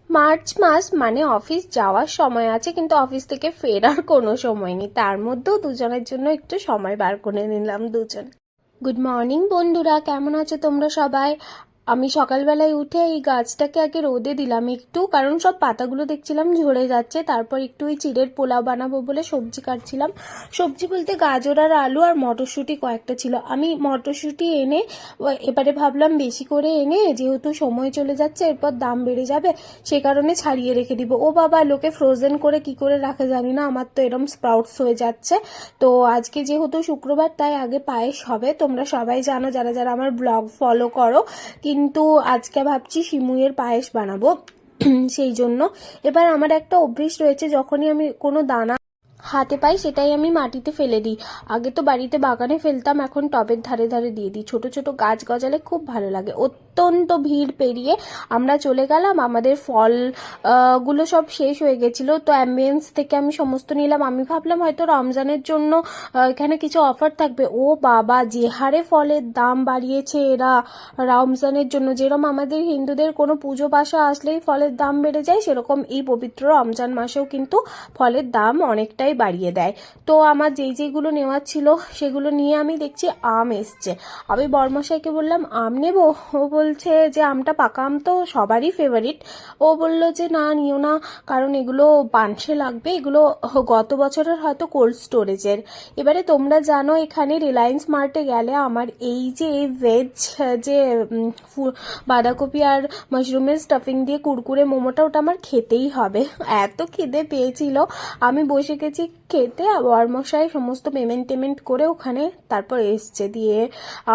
March মাস মানে office যাওয়ার সময় আছে, কিন্তু অফিস থেকে ফেরার কোনো সময় নেই। তার মধ্যেও দুজনের জন্য একটু সময় বার করে নিলাম দুজন। গুড মর্নিং বন্ধুরা, কেমন আছো তোমরা সবাই? আমি সকালবেলায় উঠে এই গাছটাকে আগে রোদে দিলাম একটু, কারণ সব পাতাগুলো দেখছিলাম ঝরে যাচ্ছে। তারপর একটু ওই চিড়ের পোলাও বানাবো বলে সবজি কাটছিলাম। সবজি বলতে গাজর আর আলু আর মটরশুঁটি কয়েকটা ছিল। আমি মটরশুঁটি এনে এবারে ভাবলাম বেশি করে এনে, যেহেতু সময় চলে যাচ্ছে এরপর দাম বেড়ে যাবে, সে কারণে ছাড়িয়ে রেখে দিব। ও বাবা, লোকে ফ্রোজেন করে কি করে রাখে জানি না, আমার তো এরম স্প্রাউটস হয়ে যাচ্ছে। তো আজকে যেহেতু শুক্রবার, তাই আগে পায়েস হবে। তোমরা সবাই জানো যারা যারা আমার ব্লগ ফলো করো, কিন্তু আজকে ভাবছি সিমুইয়ের পায়েস বানাবো। সেই জন্য এবার আমার একটা অভ্যেস রয়েছে, যখনই আমি কোনো দানা হাতে পাই সেটাই আমি মাটিতে ফেলে দিই। আগে তো বাড়িতে বাগানে ফেলতাম, এখন টবের ধারে ধারে দিয়ে দিই। ছোট ছোট গাছ গজালে খুব ভালো লাগে। অত্যন্ত ভিড় পেরিয়ে আমরা চলে গেলাম। আমাদের ফল গুলো সব শেষ হয়ে গেছিলো, তো অ্যাম্বিয়েন্স থেকে আমি সমস্ত নিলাম। আমি ভাবলাম হয়তো রমজানের জন্য এখানে কিছু অফার থাকবে। ও বাবা, যে হারে ফলের দাম বাড়িয়েছে এরা রমজানের জন্য। যেরকম আমাদের হিন্দুদের কোনো পুজো পাশা আসলেই ফলের দাম বেড়ে যায়, সেরকম এই পবিত্র রমজান মাসেও কিন্তু ফলের দাম অনেকটাই বাড়িয়ে দেয়। তো আমার যেইগুলো নেওয়ার ছিল সেগুলো নিয়ে আমি দেখছি আম এসছে। আমি বরমশাইকে বললাম আম নেব, ও বলছে যে আমটা পাকা আম তো সবারই ফেভারিট। ও বলল যে না, নিও না, কারণ এগুলো পানসে লাগবে, এগুলো গত বছরের হয়তো কোল্ড স্টোরেজের। এবারে তোমরা জানো এখানে রিলায়েন্স মার্টে গেলে আমার এই যে ভেজ যে বাঁধাকপি আর মাশরুমের স্টাফিং দিয়ে কুরকুরে মোমোটা, ওটা আমার খেতেই হবে। এত খিদে পেয়েছিল, আমি বসে গেছি খেতে। বরমশাই সমস্ত পেমেন্ট করে ওখানে তারপর এসছে, দিয়ে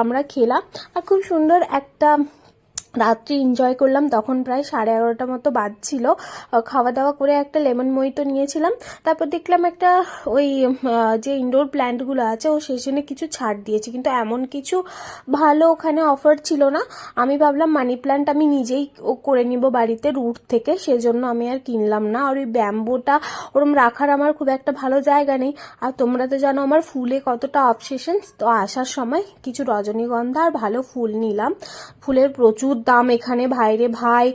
আমরা খেলাম। আর খুব সুন্দর একটা রাত্রি এনজয় করলাম। তখন প্রায় 11:30 মতো বাজছিল। খাওয়া দাওয়া করে একটা লেমন মহিতো নিয়েছিলাম। তারপর দেখলাম একটা ওই যে ইনডোর প্ল্যান্টগুলো আছে ও সেশনে কিছু ছাড় দিয়েছে, কিন্তু এমন কিছু ভালো ওখানে অফার ছিল না। আমি ভাবলাম মানি প্ল্যান্ট আমি নিজেই করে নিব বাড়িতে রুট থেকে, সেজন্য আমি আর কিনলাম না। আর ওই ব্যাম্বোটা ওরম রাখার আমার খুব একটা ভালো জায়গা নেই। আর তোমরা তো জানো আমার ফুলে কতটা অবসেশন। তো আসার সময় কিছু রজনীগন্ধা আর ভালো ফুল নিলাম। ফুলের প্রচুর দাম এখানে, ভাইরে ভাই।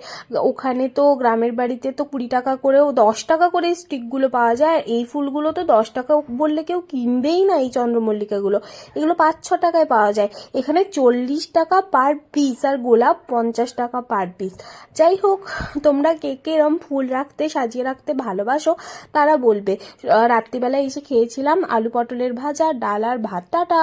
ওখানে তো গ্রামের বাড়িতে তো 20 টাকা করেও 10 টাকা করে স্টিকগুলো পাওয়া যায়। এই ফুলগুলো তো 10 টাকা বললে কেউ কিনবেই না। এই চন্দ্রমল্লিকাগুলো এগুলো 5-6 টাকায় পাওয়া যায়, এখানে 40 টাকা পার পিস। আর গোলাপ 50 টাকা পার পিস। যাই হোক, তোমরা কে কে এরম ফুল রাখতে সাজিয়ে রাখতে ভালোবাসো তারা বলবে। রাত্রিবেলায় এসে খেয়েছিলাম আলু পটলের ভাজা, ডাল আর ভাত। টাটা।